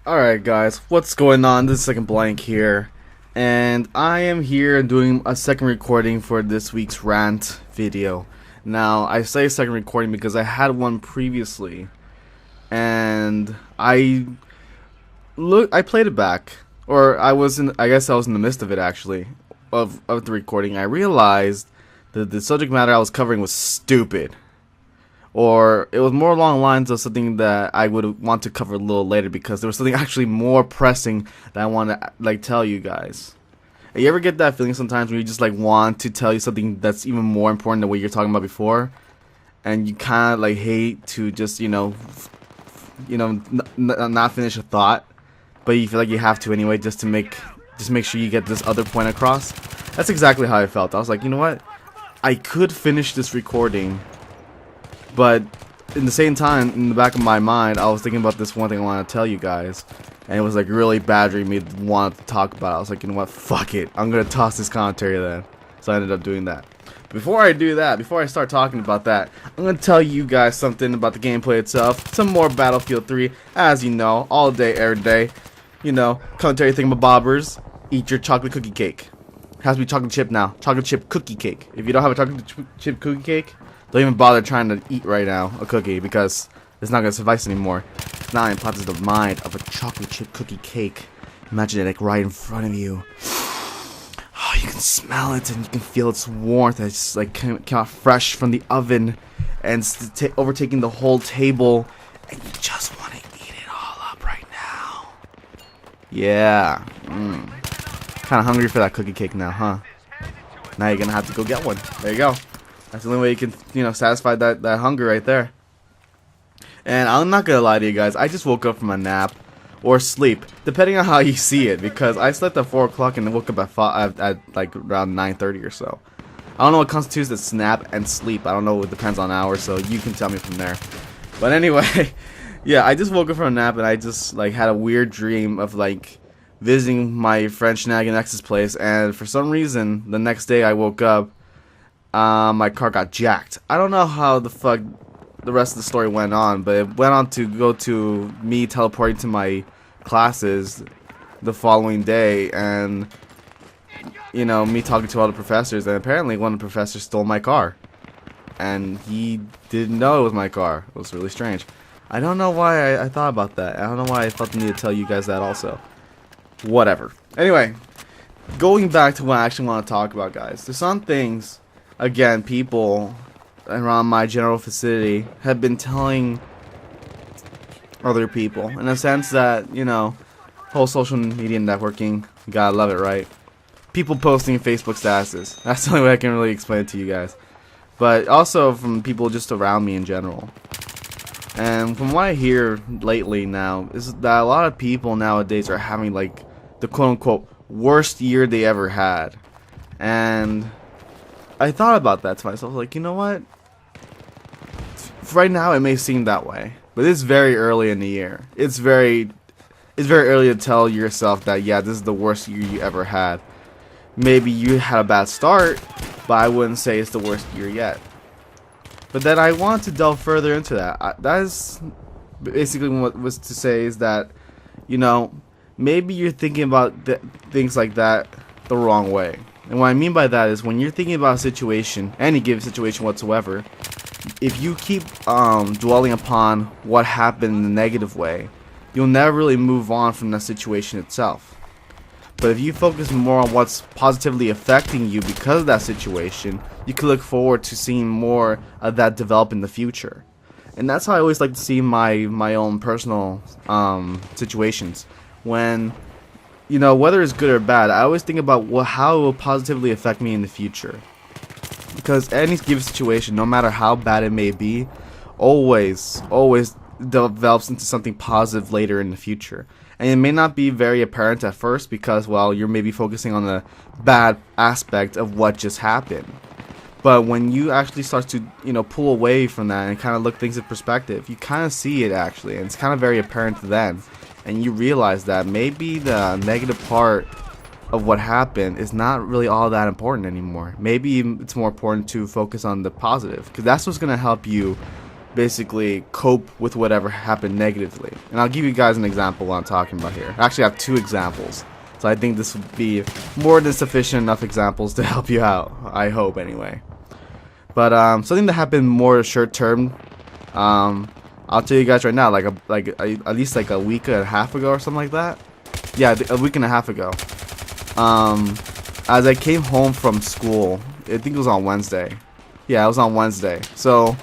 Alright guys, what's going on? This is SecondBlank here, and I am here doing a second recording for this week's rant video. Now, I say second recording because I had one previously, and I played it back, or I guess I was in the midst of it actually, of the recording. I realized that the subject matter I was covering was stupid. Or it was more along the lines of something that I would want to cover a little later because there was something actually more pressing that I want to tell you guys. You ever get that feeling sometimes when you just want to tell you something that's even more important than what you're talking about before, and you kind of hate to just not finish a thought, but you feel like you have to anyway just to make sure you get this other point across. That's exactly how I felt. I was like, you know what? I could finish this recording. But in the same time, in the back of my mind, I was thinking about this one thing I want to tell you guys. And it was really badgering me to want to talk about it. I was like, you know what, fuck it. I'm going to toss this commentary then. So I ended up doing that. Before I do that, before I start talking about that, I'm going to tell you guys something about the gameplay itself. Some more Battlefield 3, as you know, all day, every day. You know, commentary thingamabobbers. Eat your chocolate cookie cake. It has to be chocolate chip now. Chocolate chip cookie cake. If you don't have a chocolate chip cookie cake, don't even bother trying to eat right now a cookie because it's not going to suffice anymore. It's not implanted the mind of a chocolate chip cookie cake. Imagine it right in front of you. Oh, you can smell it and you can feel its warmth. It's came out fresh from the oven and it's overtaking the whole table, and you just want to eat it all up right now. Yeah. Kind of hungry for that cookie cake now, huh? Now you're going to have to go get one. There you go. That's the only way you can, satisfy that hunger right there. And I'm not gonna lie to you guys, I just woke up from a nap or sleep, depending on how you see it, because I slept at 4 o'clock and woke up at around 9:30 or so. I don't know what constitutes a snap and sleep. I don't know. It depends on hours, so you can tell me from there. But anyway, yeah, I just woke up from a nap and I just had a weird dream of visiting my friend Shenanigan X's place, and for some reason the next day I woke up. My car got jacked. I don't know how the fuck the rest of the story went on, but it went on to go to me teleporting to my classes the following day, and me talking to all the professors, and apparently one of the professors stole my car, and he didn't know it was my car. It was really strange. I don't know why I thought about that. I don't know why I felt the need to tell you guys that also. Whatever. Anyway, going back to what I actually want to talk about, guys. There's some things. Again, people around my general vicinity have been telling other people, in a sense that, whole social media networking, you gotta love it, right? People posting Facebook statuses. That's the only way I can really explain it to you guys. But also from people just around me in general. And from what I hear lately now, is that a lot of people nowadays are having, the quote-unquote worst year they ever had. And I thought about that to myself, you know what? Right now it may seem that way, but it's very early in the year. It's very early to tell yourself that, yeah, this is the worst year you ever had. Maybe you had a bad start, but I wouldn't say it's the worst year yet. But then I want to delve further into that. That is basically what was to say is that, maybe you're thinking about things like that the wrong way. And what I mean by that is when you're thinking about a situation, any given situation whatsoever, if you keep dwelling upon what happened in a negative way, you'll never really move on from the situation itself. But if you focus more on what's positively affecting you because of that situation, you can look forward to seeing more of that develop in the future. And that's how I always like to see my own personal situations. When whether it's good or bad, I always think about how it will positively affect me in the future. Because any given situation, no matter how bad it may be, always develops into something positive later in the future. And it may not be very apparent at first because, well, you're maybe focusing on the bad aspect of what just happened. But when you actually start to, pull away from that and kind of look things in perspective, you kind of see it actually, and it's kind of very apparent then. And you realize that maybe the negative part of what happened is not really all that important anymore. Maybe it's more important to focus on the positive, because that's what's going to help you basically cope with whatever happened negatively. And I'll give you guys an example what I'm talking about here. Actually, I have 2 examples. So I think this would be more than sufficient enough examples to help you out. I hope, anyway. But something that happened more short term. I'll tell you guys right now, at least like a week and a half ago or something like that. Yeah, a week and a half ago. As I came home from school, I think it was on Wednesday. Yeah, it was on Wednesday. So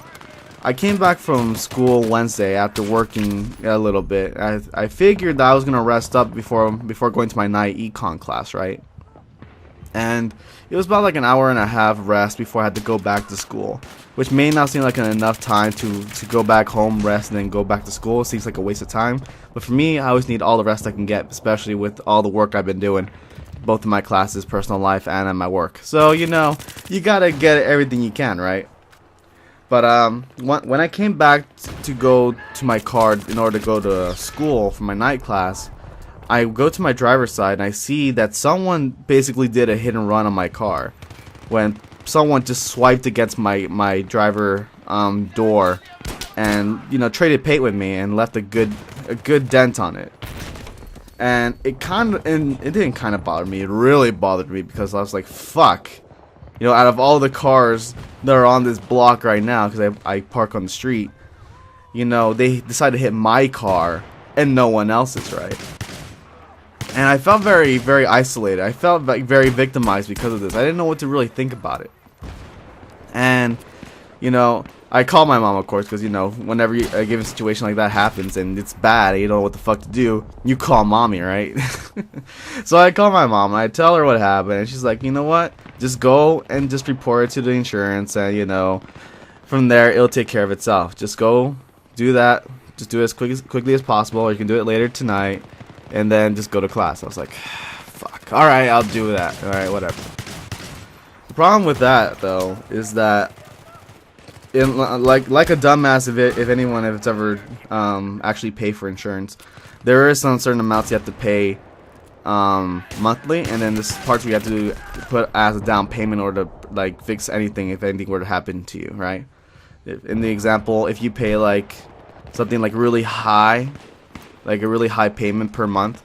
I came back from school Wednesday after working a little bit. I figured that I was gonna rest up before going to my night econ class, right? And it was about like an hour and a half rest before I had to go back to school, which may not seem like enough time to go back home, rest, and then go back to school. It seems like a waste of time. But for me, I always need all the rest I can get, especially with all the work I've been doing, both in my classes, personal life, and at my work. So, you know, you gotta get everything you can, right? But when I came back to go to my car in order to go to school for my night class, I go to my driver's side and I see that someone basically did a hit and run on my car. When someone just swiped against my driver door, and traded paint with me and left a good dent on it. And it didn't kind of bother me. It really bothered me because I was like, fuck. Out of all the cars that are on this block right now, because I park on the street, they decided to hit my car and no one else's, right? And I felt very, very isolated. I felt like very victimized because of this. I didn't know what to really think about it. And, I called my mom, of course, because, whenever a given situation like that happens and it's bad and you don't know what the fuck to do, you call mommy, right? So I call my mom and I tell her what happened. And she's like, you know what? Just go and just report it to the insurance. And, from there, it'll take care of itself. Just go do that. Just do it as quickly as possible. Or you can do it later tonight. And then just go to class. I was like, fuck. Alright, I'll do that. Alright, whatever. The problem with that, though, is that like a dumbass, if anyone has ever actually paid for insurance, there is some certain amounts you have to pay monthly, and then this parts we have to put as a down payment in order to fix anything if anything were to happen to you, right? In the example, if you pay something really high, a really high payment per month,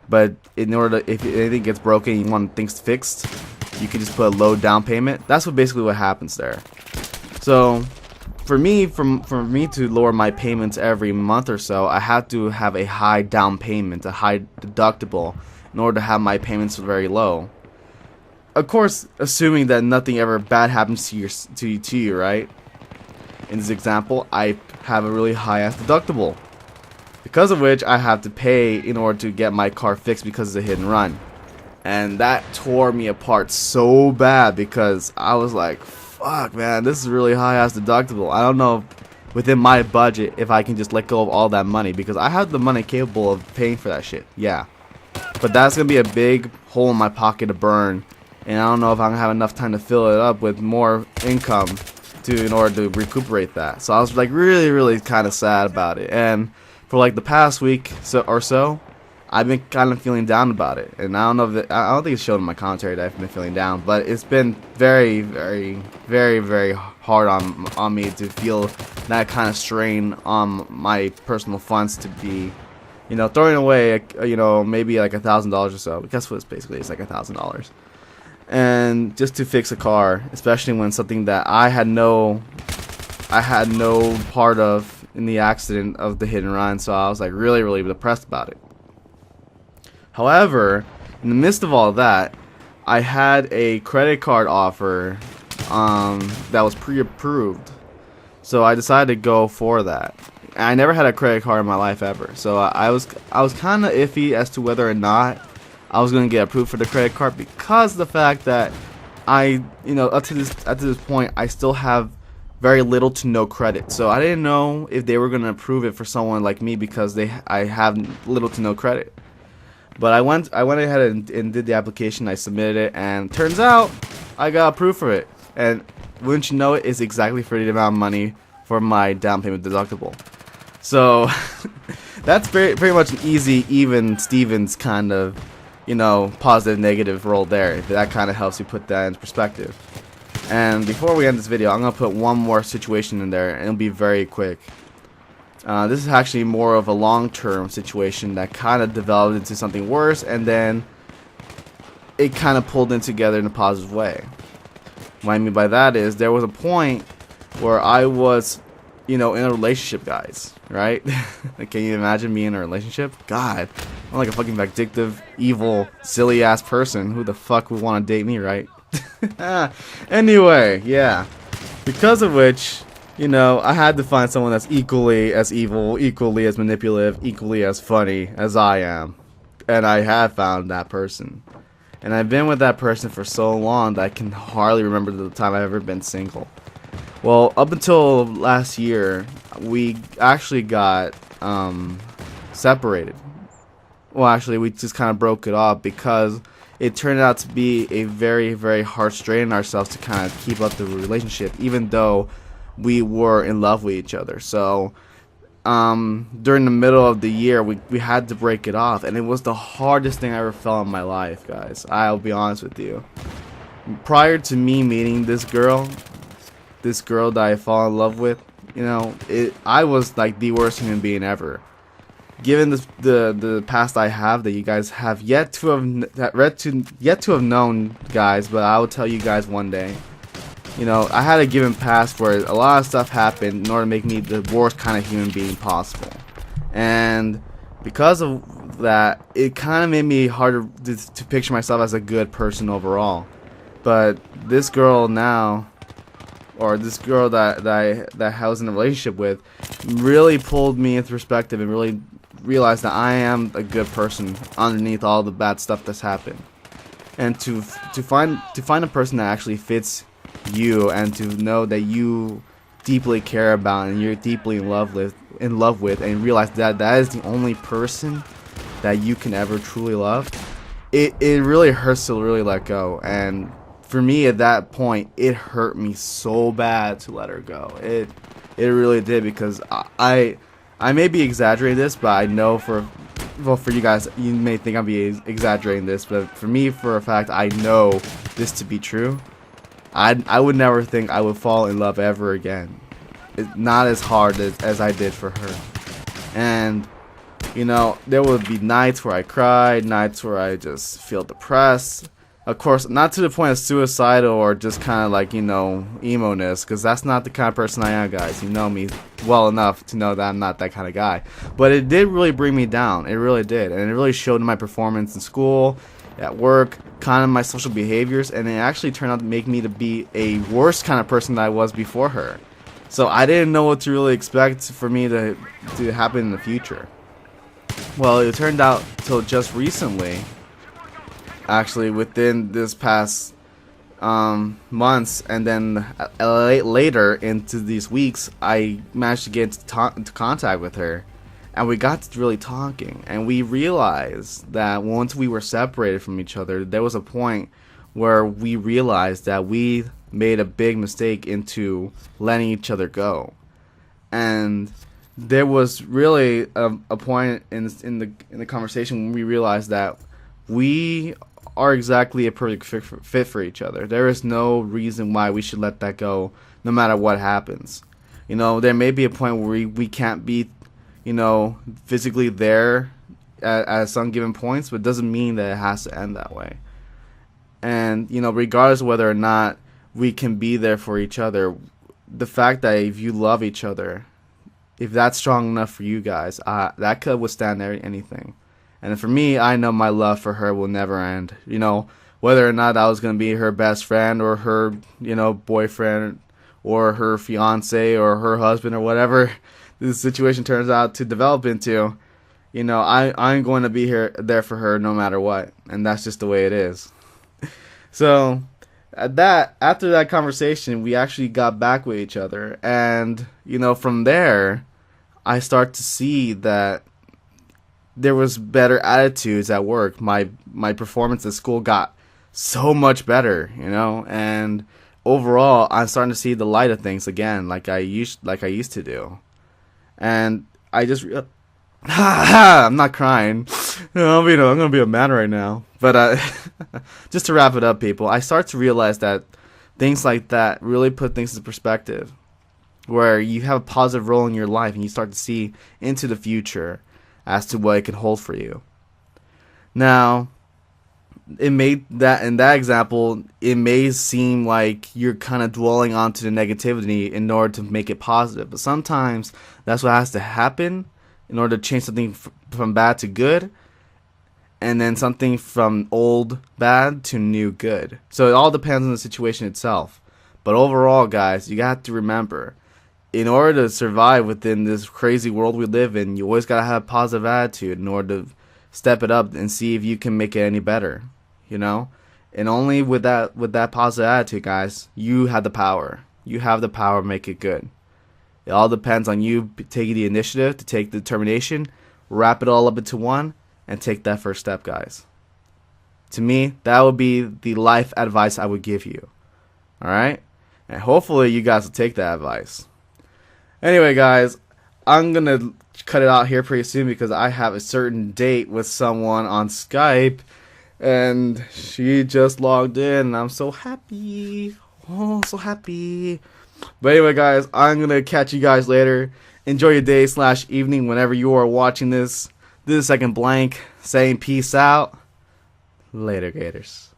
but in order to, if anything gets broken, you want things fixed, you can just put a low down payment. That's basically what happens there. So for me to lower my payments every month or so, I have to have a high down payment, a high deductible, in order to have my payments very low. Of course, assuming that nothing ever bad happens to you, right? In this example, I have a really high ass deductible, because of which I have to pay in order to get my car fixed because it's a hit and run. And that tore me apart so bad because I was like, fuck, man, this is really high ass deductible. I don't know within my budget if I can just let go of all that money, because I have the money capable of paying for that shit. Yeah. But that's going to be a big hole in my pocket to burn. And I don't know if I'm going to have enough time to fill it up with more income in order to recuperate that. So I was really, really kind of sad about it. And for the past week or so, I've been kind of feeling down about it, and I don't think it's shown in my commentary that I've been feeling down, but it's been very, very, very, very hard on me to feel that kind of strain on my personal funds to be, throwing away, maybe $1,000 or so. Guess what? Basically, it's $1,000, and just to fix a car, especially when something that I had no part of in the accident of the hit and run. So I was really, really depressed about it. However, in the midst of all of that, I had a credit card offer that was pre-approved, so I decided to go for that. And I never had a credit card in my life ever, so I was kind of iffy as to whether or not I was going to get approved for the credit card, because of the fact that up to this point, I still have very little to no credit. So I didn't know if they were going to approve it for someone like me because I have little to no credit. But I went ahead and did the application. I submitted it, and turns out I got approved for it. And wouldn't you know it, it's exactly for the amount of money for my down payment deductible. So that's pretty much an easy, even Stevens kind of, positive negative roll there. That kind of helps you put that into perspective. And before we end this video, I'm gonna put one more situation in there, and it'll be very quick. This is actually more of a long-term situation that kind of developed into something worse, and then it kind of pulled in together in a positive way. What I mean by that is there was a point where I was, in a relationship, guys, right? Can you imagine me in a relationship? God, I'm like a fucking vindictive, evil, silly-ass person. Who the fuck would want to date me, right? Anyway, yeah. Because of which, I had to find someone that's equally as evil, equally as manipulative, equally as funny as I am. And I have found that person. And I've been with that person for so long that I can hardly remember the time I've ever been single. Well, up until last year, we actually got separated. Well, actually, we just kind of broke it off because it turned out to be a very, very hard strain on ourselves to kind of keep up the relationship, even though we were in love with each other. So during the middle of the year, we had to break it off, and it was the hardest thing I ever felt in my life, guys. I'll be honest with you. Prior to me meeting this girl that I fall in love with, I was like the worst human being ever. Given the past I have that you guys have yet to have known, guys, but I will tell you guys one day. I had a given past where a lot of stuff happened in order to make me the worst kind of human being possible. And because of that, it kind of made me harder to picture myself as a good person overall. But this girl now, or this girl that I was in a relationship with, really pulled me into perspective and really realized that I am a good person underneath all the bad stuff that's happened. And to find a person that actually fits you, and to know that you deeply care about and you're deeply in love with, and realize that that is the only person that you can ever truly love, it really hurts to really let go. And for me at that point, it hurt me so bad to let her go. It really did, because I may be exaggerating this, but I know for you guys, you may think I'm exaggerating this, but for me, for a fact, I know this to be true. I would never think I would fall in love ever again. It's not as hard as I did for her. And, there would be nights where I cried, nights where I just feel depressed. Of course, not to the point of suicidal or just kind of like, emo-ness, because that's not the kind of person I am, guys. You know me well enough to know that I'm not that kind of guy. But it did really bring me down. It really did. And it really showed in my performance in school, at work, kind of my social behaviors, and it actually turned out to make me to be a worse kind of person than I was before her. So I didn't know what to really expect for me to happen in the future. Well, it turned out till just recently, actually within this past months, and then later into these weeks, I managed to get into contact with her. And we got to really talking, and we realized that once we were separated from each other, there was a point where we realized that we made a big mistake into letting each other go. And there was really a point in the conversation when we realized that we are exactly a perfect fit for each other. There is no reason why we should let that go, no matter what happens. There may be a point where we can't be physically there at some given points, but it doesn't mean that it has to end that way. And, regardless of whether or not we can be there for each other, the fact that if you love each other, if that's strong enough for you guys, that could withstand anything. And for me, I know my love for her will never end. Whether or not I was going to be her best friend or her, boyfriend or her fiance or her husband or whatever this situation turns out to develop into, I'm going to be there for her no matter what, and that's just the way it is. So after that conversation, we actually got back with each other, and from there, I start to see that there was better attitudes at work. My performance at school got so much better, and overall, I'm starting to see the light of things again, like I used to do. And I just I'm not crying. I'm gonna be a man right now. But just to wrap it up, people, I start to realize that Things like that really put things into perspective, where you have a positive role in your life and you start to see into the future as to what it can hold for you. Now, it made that in that example, it may seem like you're kind of dwelling onto the negativity in order to make it positive, but sometimes that's what has to happen in order to change something from bad to good, and then something from old bad to new good. So it all depends on the situation itself. But overall, guys, you got to remember, in order to survive within this crazy world we live in, you always got to have a positive attitude in order to step it up and see if you can make it any better, you know? And only with that positive attitude, guys, you have the power. You have the power to make it good. It all depends on you taking the initiative, to take the determination, wrap it all up into one, and take that first step, guys. To me, that would be the life advice I would give you. Alright? And hopefully you guys will take that advice. Anyway, guys, I'm going to cut it out here pretty soon because I have a certain date with someone on Skype. And she just logged in, and I'm so happy. Oh, so happy. But anyway, guys, I'm going to catch you guys later. Enjoy your day / evening whenever you are watching this. This is SecondBlank saying peace out. Later, Gators.